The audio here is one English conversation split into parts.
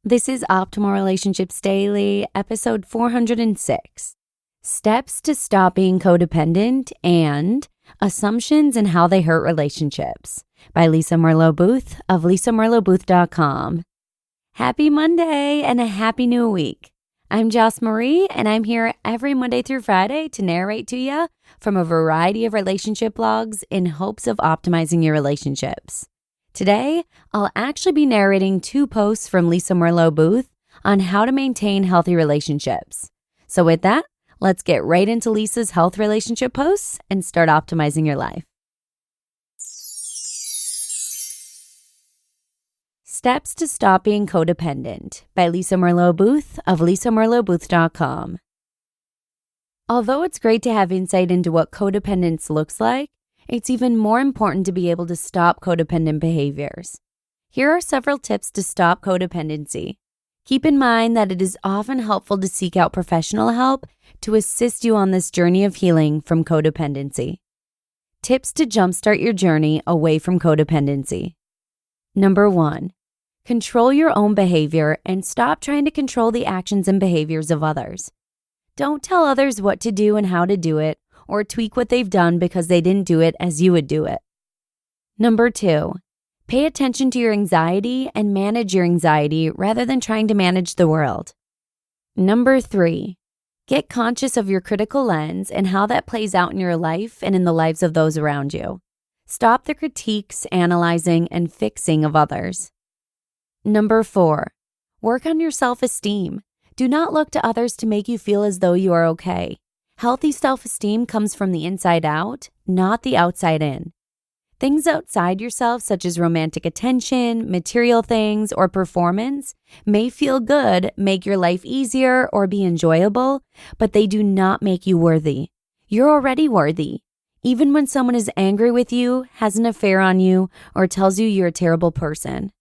This is Optimal Relationships Daily, episode 406. Steps to stop being codependent and Assumptions and How They Hurt Relationships by Lisa Merlo-Booth of lisamerlobooth.com. Happy Monday and a happy new week. I'm Joss Marie, and I'm here every Monday through Friday to narrate to you from a variety of relationship blogs in hopes of optimizing your relationships. Today, I'll actually be narrating 2 posts from Lisa Merlo-Booth on how to maintain healthy relationships. So with that, let's get right into Lisa's health relationship posts and start optimizing your life. Steps to Stop Being Codependent by Lisa Merlo-Booth of lisamerlobooth.com. Although it's great to have insight into what codependence looks like, it's even more important to be able to stop codependent behaviors. Here are several tips to stop codependency. Keep in mind that it is often helpful to seek out professional help to assist you on this journey of healing from codependency. Tips to jumpstart your journey away from codependency. Number 1, control your own behavior and stop trying to control the actions and behaviors of others. Don't tell others what to do and how to do it, or tweak what they've done because they didn't do it as you would do it. Number 2, pay attention to your anxiety and manage your anxiety rather than trying to manage the world. Number 3, get conscious of your critical lens and how that plays out in your life and in the lives of those around you. Stop the critiques, analyzing, and fixing of others. Number 4, work on your self-esteem. Do not look to others to make you feel as though you are okay. Healthy self-esteem comes from the inside out, not the outside in. Things outside yourself, such as romantic attention, material things, or performance, may feel good, make your life easier, or be enjoyable, but they do not make you worthy. You're already worthy. Even when someone is angry with you, has an affair on you, or tells you you're a terrible person.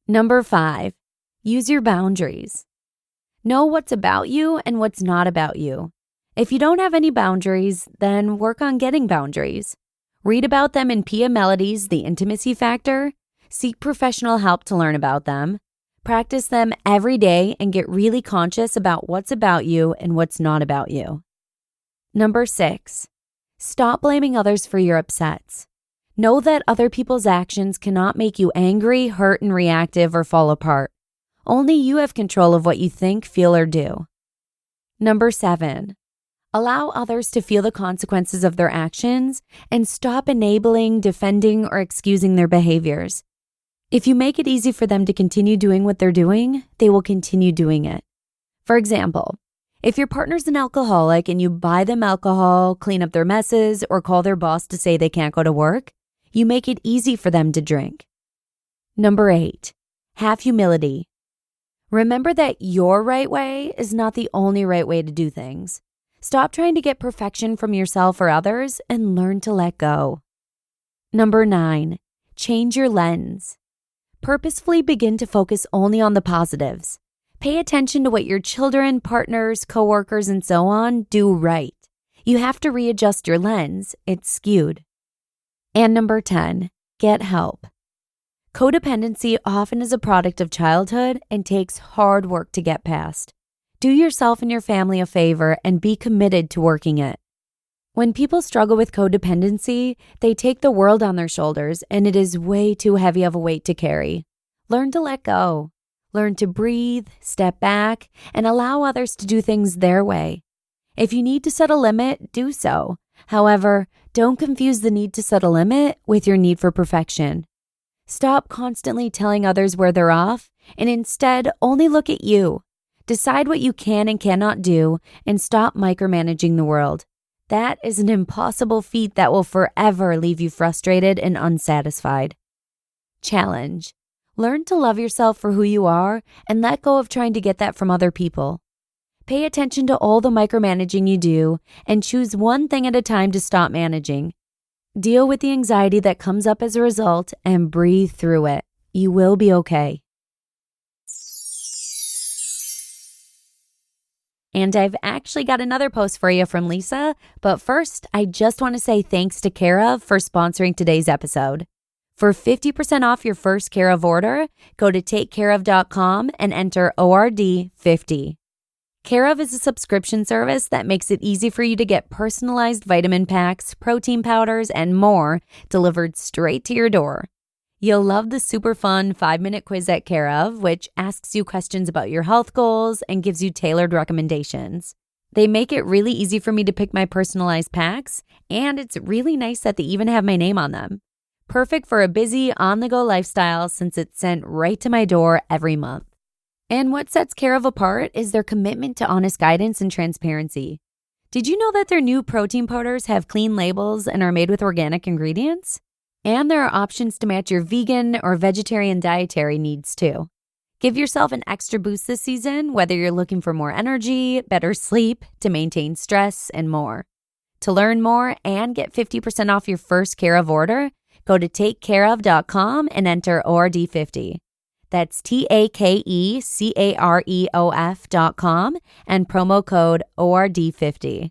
Number 5, use your boundaries. Know what's about you and what's not about you. If you don't have any boundaries, then work on getting boundaries. Read about them in Pia Mellody's The Intimacy Factor. Seek professional help to learn about them. Practice them every day and get really conscious about what's about you and what's not about you. Number 6, stop blaming others for your upsets. Know that other people's actions cannot make you angry, hurt, and reactive or fall apart. Only you have control of what you think, feel, or do. Number 7, allow others to feel the consequences of their actions and stop enabling, defending, or excusing their behaviors. If you make it easy for them to continue doing what they're doing, they will continue doing it. For example, if your partner's an alcoholic and you buy them alcohol, clean up their messes, or call their boss to say they can't go to work, you make it easy for them to drink. Number 8, have humility. Remember that your right way is not the only right way to do things. Stop trying to get perfection from yourself or others and learn to let go. Number 9, change your lens. Purposefully begin to focus only on the positives. Pay attention to what your children, partners, coworkers, and so on do right. You have to readjust your lens. It's skewed. And number 10, get help. Codependency often is a product of childhood and takes hard work to get past. Do yourself and your family a favor and be committed to working it. When people struggle with codependency, they take the world on their shoulders and it is way too heavy of a weight to carry. Learn to let go. Learn to breathe, step back, and allow others to do things their way. If you need to set a limit, do so. However, don't confuse the need to set a limit with your need for perfection. Stop constantly telling others where they're off and instead only look at you. Decide what you can and cannot do and stop micromanaging the world. That is an impossible feat that will forever leave you frustrated and unsatisfied. Challenge. Learn to love yourself for who you are and let go of trying to get that from other people. Pay attention to all the micromanaging you do and choose one thing at a time to stop managing. Deal with the anxiety that comes up as a result and breathe through it. You will be okay. And I've actually got another post for you from Lisa, but first, I just want to say thanks to Care of for sponsoring today's episode. For 50% off your first Care of order, go to takecareof.com and enter ORD50. Care of is a subscription service that makes it easy for you to get personalized vitamin packs, protein powders, and more delivered straight to your door. You'll love the super fun 5-minute quiz at Care of, which asks you questions about your health goals and gives you tailored recommendations. They make it really easy for me to pick my personalized packs, and it's really nice that they even have my name on them. Perfect for a busy, on-the-go lifestyle since it's sent right to my door every month. And what sets Care of apart is their commitment to honest guidance and transparency. Did you know that their new protein powders have clean labels and are made with organic ingredients? And there are options to match your vegan or vegetarian dietary needs too. Give yourself an extra boost this season, whether you're looking for more energy, better sleep, to maintain stress, and more. To learn more and get 50% off your first Care of order, go to takecareof.com and enter ORD50. That's takecareof.com and promo code ORD50.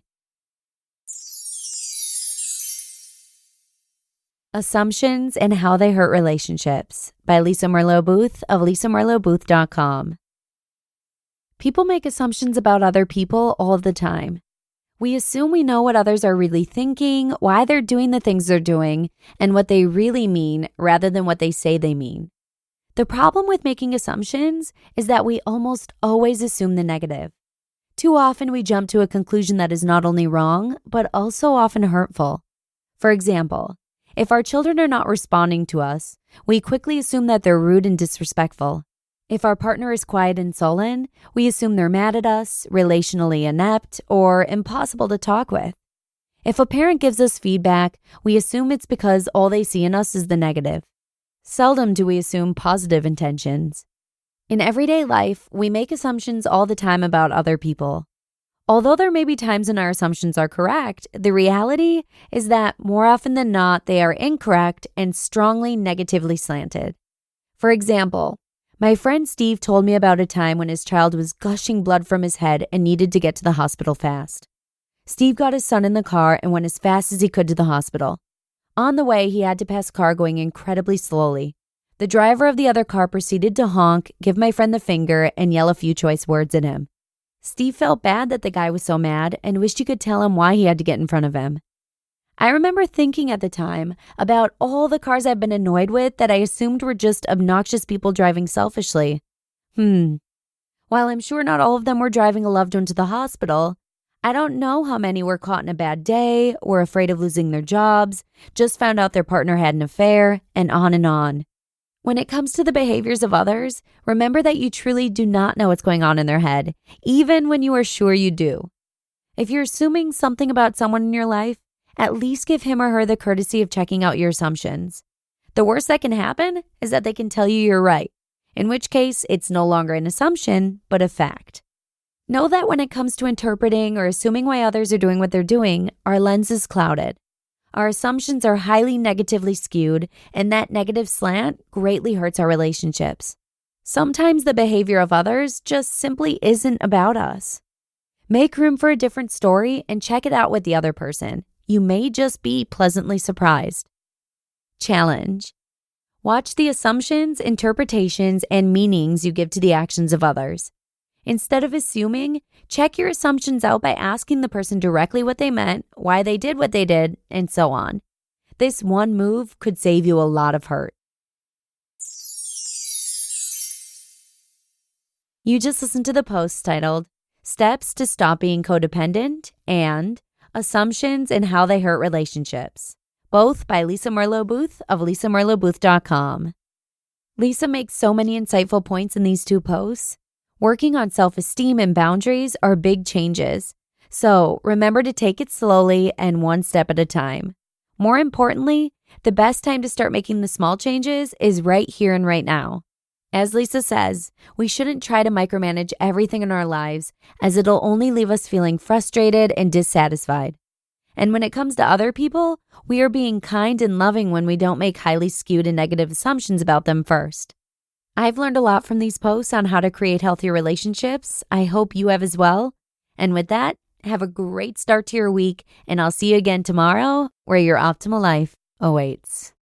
Assumptions and How They Hurt Relationships by Lisa Merlo-Booth of lisamerlobooth.com. People make assumptions about other people all the time. We assume we know what others are really thinking, why they're doing the things they're doing, and what they really mean rather than what they say they mean. The problem with making assumptions is that we almost always assume the negative. Too often we jump to a conclusion that is not only wrong, but also often hurtful. For example, if our children are not responding to us, we quickly assume that they're rude and disrespectful. If our partner is quiet and sullen, we assume they're mad at us, relationally inept, or impossible to talk with. If a parent gives us feedback, we assume it's because all they see in us is the negative. Seldom do we assume positive intentions. In everyday life, we make assumptions all the time about other people. Although there may be times when our assumptions are correct, the reality is that more often than not, they are incorrect and strongly negatively slanted. For example, my friend Steve told me about a time when his child was gushing blood from his head and needed to get to the hospital fast. Steve got his son in the car and went as fast as he could to the hospital. On the way, he had to pass a car going incredibly slowly. The driver of the other car proceeded to honk, give my friend the finger, and yell a few choice words at him. Steve felt bad that the guy was so mad and wished he could tell him why he had to get in front of him. I remember thinking at the time about all the cars I've been annoyed with that I assumed were just obnoxious people driving selfishly. While I'm sure not all of them were driving a loved one to the hospital, I don't know how many were caught in a bad day, were afraid of losing their jobs, just found out their partner had an affair, and on and on. When it comes to the behaviors of others, remember that you truly do not know what's going on in their head, even when you are sure you do. If you're assuming something about someone in your life, at least give him or her the courtesy of checking out your assumptions. The worst that can happen is that they can tell you you're right, in which case it's no longer an assumption, but a fact. Know that when it comes to interpreting or assuming why others are doing what they're doing, our lens is clouded. Our assumptions are highly negatively skewed, and that negative slant greatly hurts our relationships. Sometimes the behavior of others just simply isn't about us. Make room for a different story and check it out with the other person. You may just be pleasantly surprised. Challenge. Watch the assumptions, interpretations, and meanings you give to the actions of others. Instead of assuming, check your assumptions out by asking the person directly what they meant, why they did what they did, and so on. This one move could save you a lot of hurt. You just listened to the post titled, Steps to Stop Being Codependent and Assumptions and How They Hurt Relationships, both by Lisa Merlo-Booth of lisamerlobooth.com. Lisa makes so many insightful points in these two posts. Working on self-esteem and boundaries are big changes, so remember to take it slowly and one step at a time. More importantly, the best time to start making the small changes is right here and right now. As Lisa says, we shouldn't try to micromanage everything in our lives, as it'll only leave us feeling frustrated and dissatisfied. And when it comes to other people, we are being kind and loving when we don't make highly skewed and negative assumptions about them first. I've learned a lot from these posts on how to create healthier relationships. I hope you have as well. And with that, have a great start to your week, and I'll see you again tomorrow where your optimal life awaits.